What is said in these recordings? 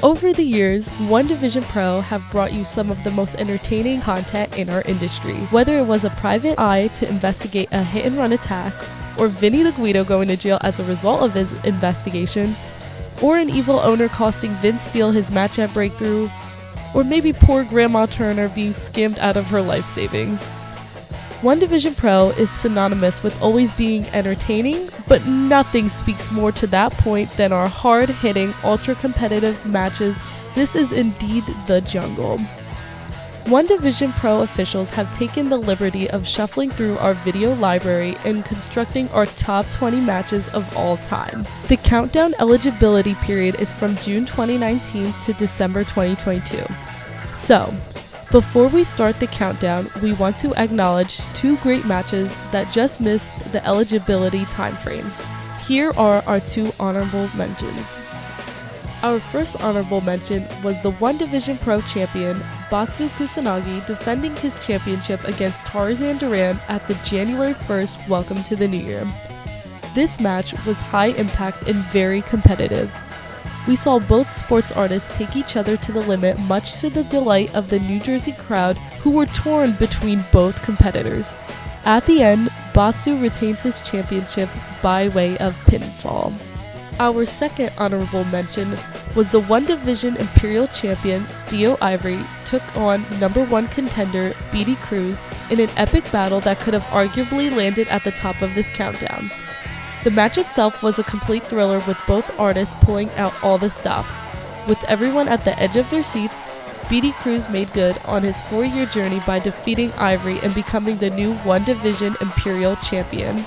Over the years, One Division Pro have brought you some of the most entertaining content in our industry. Whether it was a private eye to investigate a hit-and-run attack, or Vinny the Guido going to jail as a result of his investigation, or an evil owner costing Vince Steele his match at Breakthrough, or maybe poor Grandma Turner being scammed out of her life savings. One Division Pro is synonymous with always being entertaining, but nothing speaks more to that point than our hard-hitting, ultra-competitive matches. This is indeed the jungle. One Division Pro officials have taken the liberty of shuffling through our video library and constructing our top 20 matches of all time. The countdown eligibility period is from June 2019 to December 2022. So, before we start the countdown, we want to acknowledge two great matches that just missed the eligibility timeframe. Here are our two honorable mentions. Our first honorable mention was the One Division Pro champion, Batsu Kusanagi, defending his championship against Tarzan Duran at the January 1st Welcome to the New Year. This match was high impact and very competitive. We saw both sports artists take each other to the limit, much to the delight of the New Jersey crowd, who were torn between both competitors. At the end, Batsu retains his championship by way of pinfall. Our second honorable mention was the One Division Imperial Champion, Theo Ivory, took on number one contender, BD Cruz, in an epic battle that could have arguably landed at the top of this countdown. The match itself was a complete thriller with both artists pulling out all the stops. With everyone at the edge of their seats, BD Cruz made good on his 4-year journey by defeating Ivory and becoming the new One Division Imperial Champion.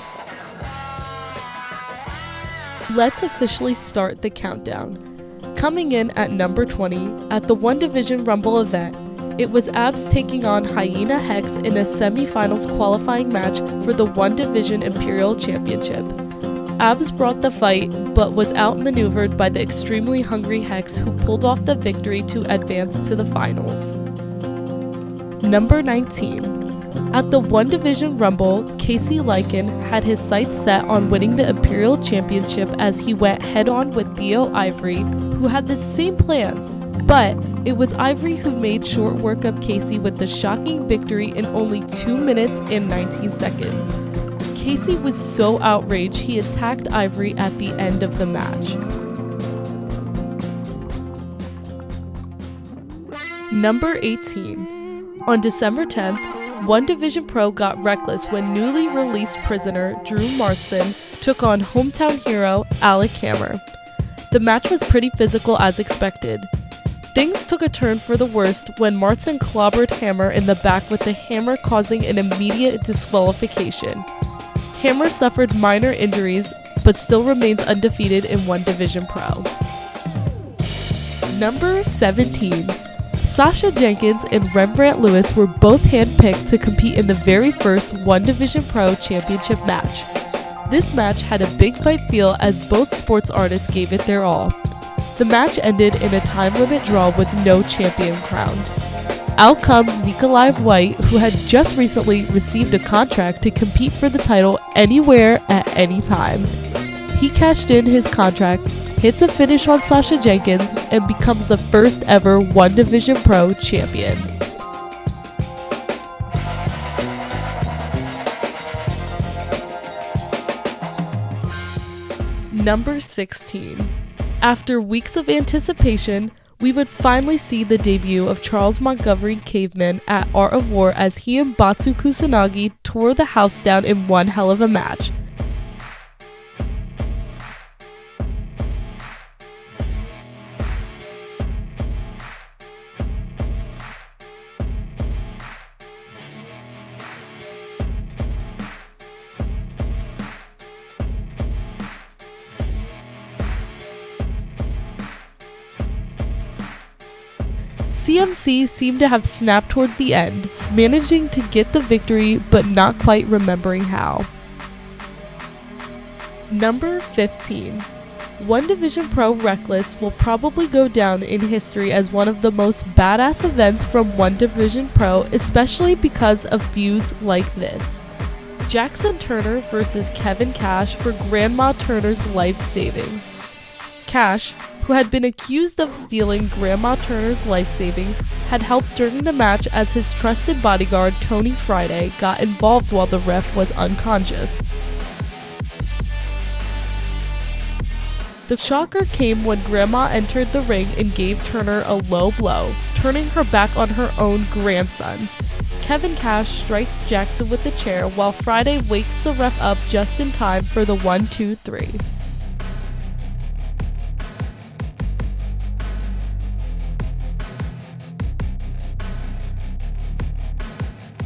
Let's officially start the countdown. Coming in at number 20, at the One Division Rumble event, it was Abs taking on Hyena Hex in a semi-finals qualifying match for the One Division Imperial Championship. Abs brought the fight, but was outmaneuvered by the extremely hungry Hex, who pulled off the victory to advance to the finals. Number 19. At the One Division Rumble, Casey Lycan had his sights set on winning the Imperial Championship as he went head-on with Theo Ivory, who had the same plans, but it was Ivory who made short work of Casey with the shocking victory in only 2 minutes and 19 seconds. Casey was so outraged he attacked Ivory at the end of the match. Number 18. On December 10th, One Division Pro got reckless when newly released prisoner Drew Martson took on hometown hero Alec Hammer. The match was pretty physical as expected. Things took a turn for the worst when Martson clobbered Hammer in the back with the hammer causing an immediate disqualification. Hammer suffered minor injuries, but still remains undefeated in One Division Pro. Number 17. Sasha Jenkins and Rembrandt Lewis were both handpicked to compete in the very first One Division Pro Championship match. This match had a big fight feel as both sports artists gave it their all. The match ended in a time limit draw with no champion crowned. Out comes Nikolai White, who had just recently received a contract to compete for the title anywhere at any time. He cashed in his contract, hits a finish on Sasha Jenkins, and becomes the first ever One Division Pro champion. Number 16. After weeks of anticipation, we would finally see the debut of Charles Montgomery Caveman at Art of War as he and Batsu Kusanagi tore the house down in one hell of a match. CMC seemed to have snapped towards the end, managing to get the victory but not quite remembering how. Number 15. One Division Pro Reckless will probably go down in history as one of the most badass events from One Division Pro, especially because of feuds like this. Jackson Turner versus Kevin Cash for Grandma Turner's life savings. Cash, who had been accused of stealing Grandma Turner's life savings, had helped during the match as his trusted bodyguard Tony Friday got involved while the ref was unconscious. The shocker came when Grandma entered the ring and gave Turner a low blow, turning her back on her own grandson. Kevin Cash strikes Jackson with the chair while Friday wakes the ref up just in time for the 1-2-3.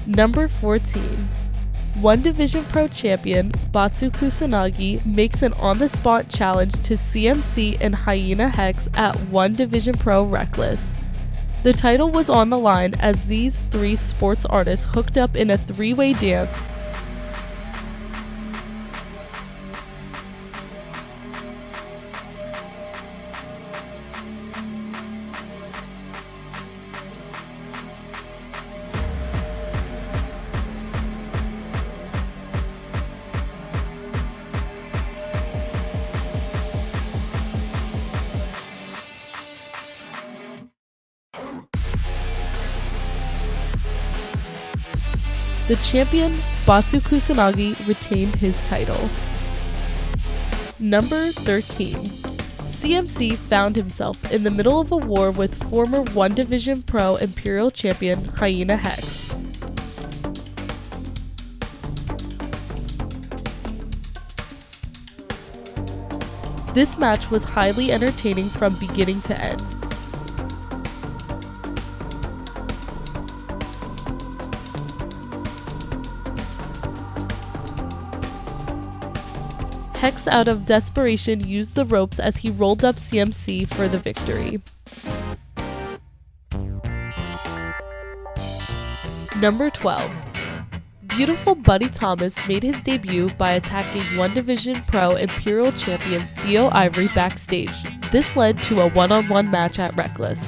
Number 14. One Division Pro champion Batsu Kusanagi makes an on-the-spot challenge to CMC and Hyena Hex at One Division Pro Reckless. The title was on the line as these three sports artists hooked up in a three-way dance. The champion, Batsu Kusanagi, retained his title. Number 13. CMC found himself in the middle of a war with former One Division Pro Imperial Champion Hyena Hex. This match was highly entertaining from beginning to end. Hex, out of desperation, used the ropes as he rolled up CMC for the victory. Number 12. Beautiful Buddy Thomas made his debut by attacking One Division Pro Imperial Champion Theo Ivory backstage. This led to a one-on-one match at Reckless.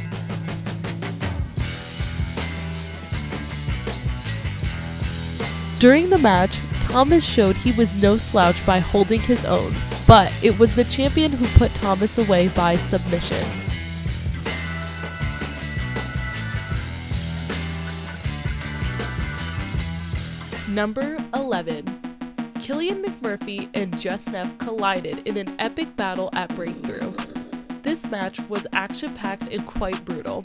During the match, Thomas showed he was no slouch by holding his own, but it was the champion who put Thomas away by submission. Number 11. Killian McMurphy and Justneff collided in an epic battle at Breakthrough. This match was action-packed and quite brutal.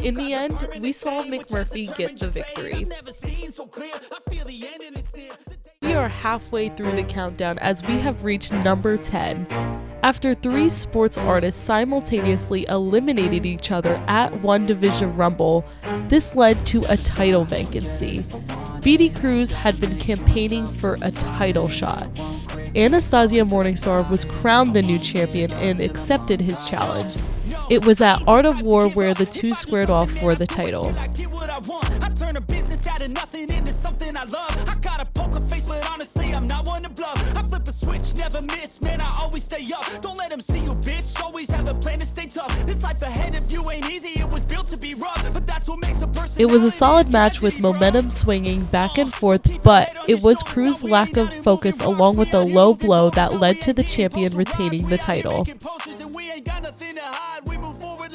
In the end, we saw McMurphy get the victory. We are halfway through the countdown as we have reached number 10. After three sports artists simultaneously eliminated each other at One Division Rumble, this led to a title vacancy. BD Cruz had been campaigning for a title shot. Anastasia Morningstar was crowned the new champion and accepted his challenge. It was at Art of War where the two squared off for the title. It was a solid match with momentum swinging back and forth, but it was Cruz's lack of focus along with a low blow that led to the champion retaining the title.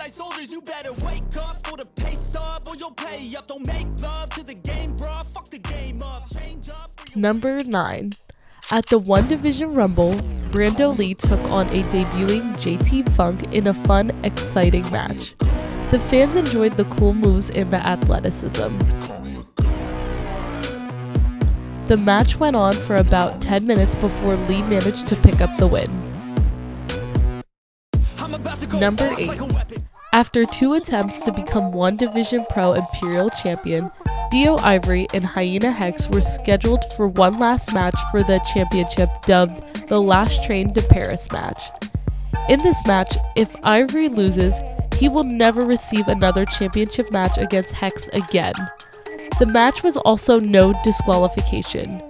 Soldiers, you better wake up for the pay stub or you'll pay up. Don't make love to the game, bruh. Fuck the game up. Change up. Number 9. At the One Division Rumble, Brando Lee took on a debuting JT Funk in a fun, exciting match. The fans enjoyed the cool moves and the athleticism. The match went on for about 10 minutes before Lee managed to pick up the win. Number 8. After two attempts to become One Division Pro Imperial Champion, Theo Ivory and Hyena Hex were scheduled for one last match for the championship, dubbed the Last Train to Paris match. In this match, if Ivory loses, he will never receive another championship match against Hex again. The match was also no disqualification.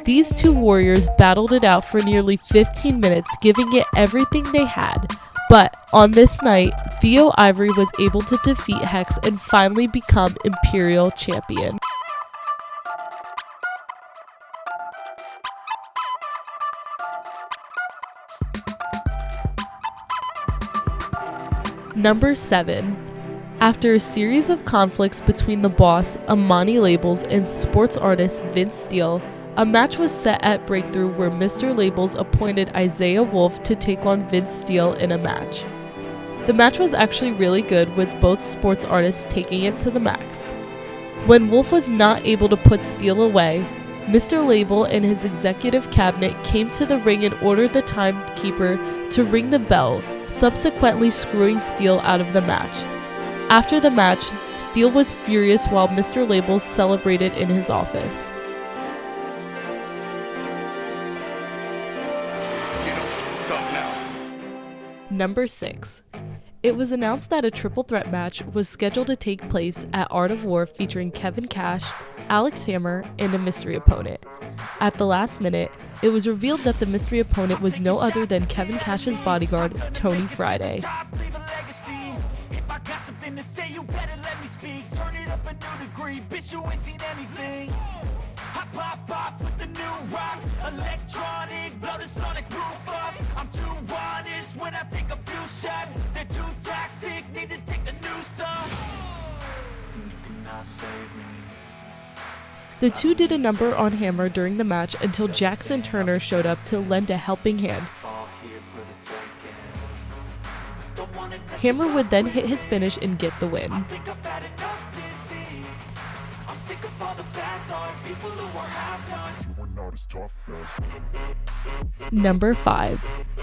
These two warriors battled it out for nearly 15 minutes, giving it everything they had. But on this night, Theo Ivory was able to defeat Hex and finally become Imperial Champion. Number 7. After a series of conflicts between the boss, Amani Labels, and sports artist Vince Steele, a match was set at Breakthrough where Mr. Labels appointed Isaiah Wolf to take on Vince Steele in a match. The match was actually really good, with both sports artists taking it to the max. When Wolf was not able to put Steele away, Mr. Label and his executive cabinet came to the ring and ordered the timekeeper to ring the bell, subsequently screwing Steele out of the match. After the match, Steele was furious while Mr. Labels celebrated in his office. Number 6. It was announced that a triple threat match was scheduled to take place at Art of War featuring Kevin Cash, Alex Hammer, and a mystery opponent. At the last minute, it was revealed that the mystery opponent was no other than Kevin Cash's bodyguard, Tony Friday. I pop off with the new rock, electronic, blow the sonic roof up. I'm too honest when I take a few shots. They're too toxic, need to take the noose off. You cannot save me. The two did a number on Hammer during the match until Jackson Turner showed up to lend a helping hand. Hammer would then hit his finish and get the win. Number 5.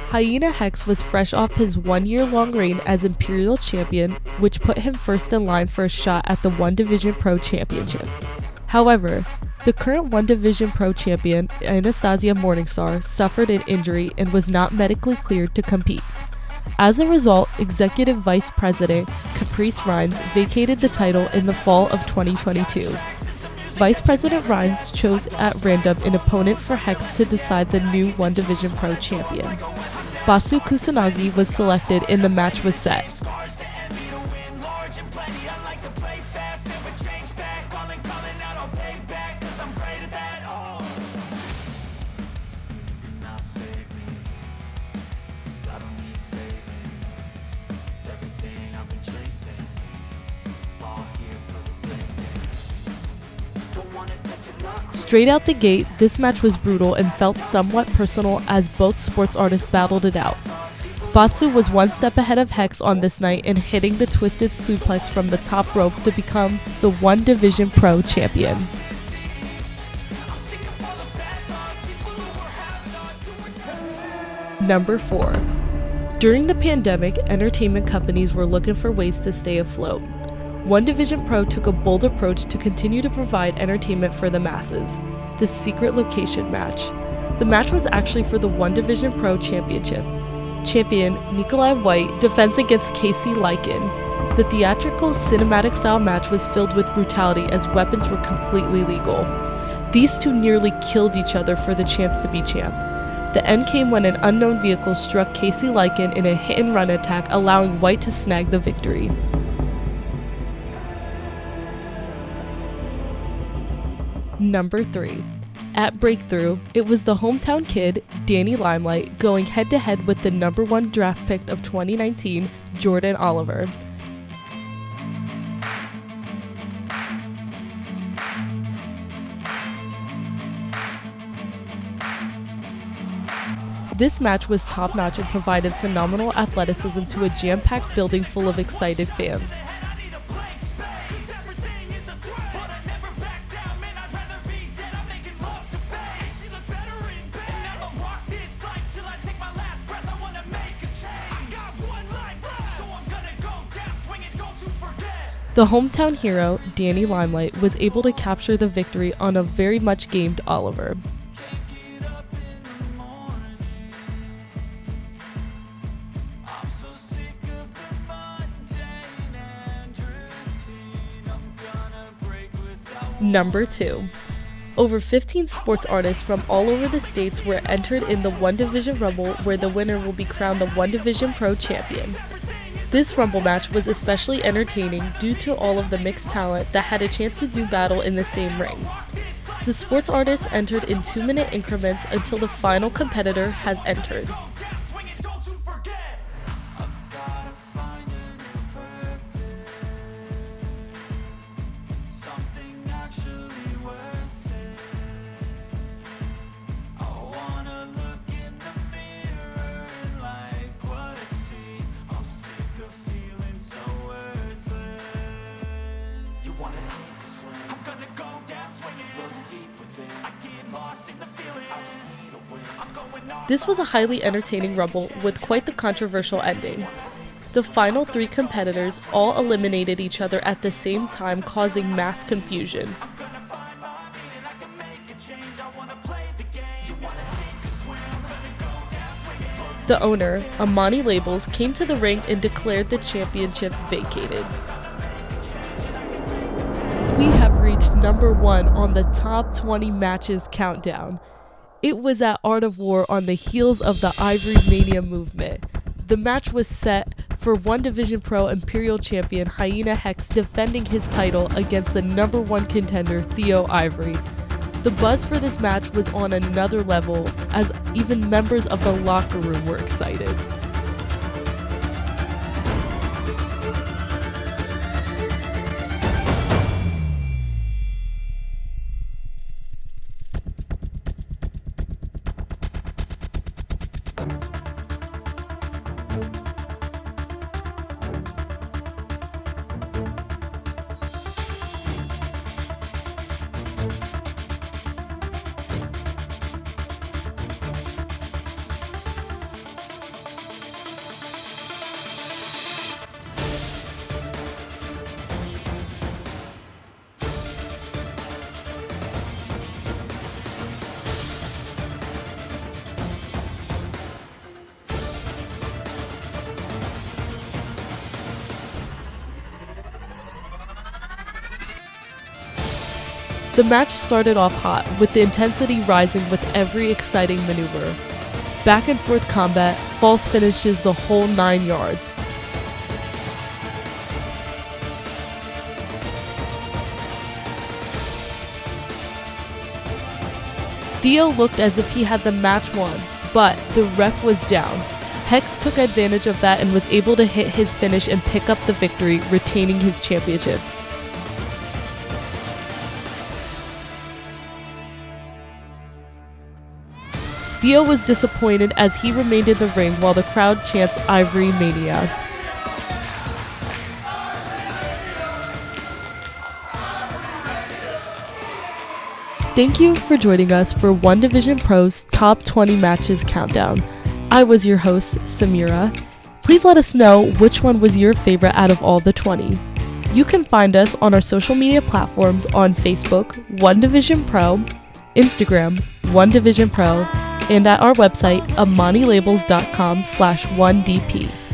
Hyena Hex was fresh off his 1-year-long reign as Imperial Champion, which put him first in line for a shot at the One Division Pro Championship. However, the current One Division Pro Champion, Anastasia Morningstar, suffered an injury and was not medically cleared to compete. As a result, Executive Vice President Caprice Rhines vacated the title in the fall of 2022. Vice President Rhines chose at random an opponent for Hex to decide the new One Division Pro Champion. Batsu Kusanagi was selected and the match was set. Straight out the gate, this match was brutal and felt somewhat personal as both sports artists battled it out. Batsu was one step ahead of Hex on this night in hitting the twisted suplex from the top rope to become the One Division Pro Champion. Number 4. During the pandemic, entertainment companies were looking for ways to stay afloat. One Division Pro took a bold approach to continue to provide entertainment for the masses: the Secret Location match. The match was actually for the One Division Pro Championship. Champion Nikolai White defends against Casey Lycan. The theatrical cinematic style match was filled with brutality as weapons were completely legal. These two nearly killed each other for the chance to be champ. The end came when an unknown vehicle struck Casey Lycan in a hit-and-run attack, allowing White to snag the victory. Number 3. At Breakthrough, it was the hometown kid, Danny Limelight, going head-to-head with the number 1 draft pick of 2019, Jordan Oliver. This match was top-notch and provided phenomenal athleticism to a jam-packed building full of excited fans. The hometown hero, Danny Limelight, was able to capture the victory on a very much gamed Oliver. Number 2. Over 15 sports artists from all over the states were entered in the One Division Rumble, where the winner will be crowned the One Division Pro Champion. This Rumble match was especially entertaining due to all of the mixed talent that had a chance to do battle in the same ring. The sports artists entered in 2-minute increments until the final competitor has entered. This was a highly entertaining Rumble with quite the controversial ending. The final 3 competitors all eliminated each other at the same time, causing mass confusion. The owner, Amani Labels, came to the ring and declared the championship vacated. We have reached number 1 on the top 20 matches countdown. It was at Art of War on the heels of the Ivory Mania movement. The match was set for One Division Pro Imperial Champion Hyena Hex defending his title against the number 1 contender Theo Ivory. The buzz for this match was on another level, as even members of the locker room were excited. The match started off hot, with the intensity rising with every exciting maneuver. Back and forth combat, false finishes, the whole 9 yards. Theo looked as if he had the match won, but the ref was down. Hex took advantage of that and was able to hit his finish and pick up the victory, retaining his championship. Theo was disappointed as he remained in the ring while the crowd chants Ivory Mania. Thank you for joining us for One Division Pro's Top 20 Matches Countdown. I was your host, Samira. Please let us know which one was your favorite out of all the 20. You can find us on our social media platforms on Facebook, One Division Pro, Instagram, One Division Pro, and at our website, amanilabels.com/1dp.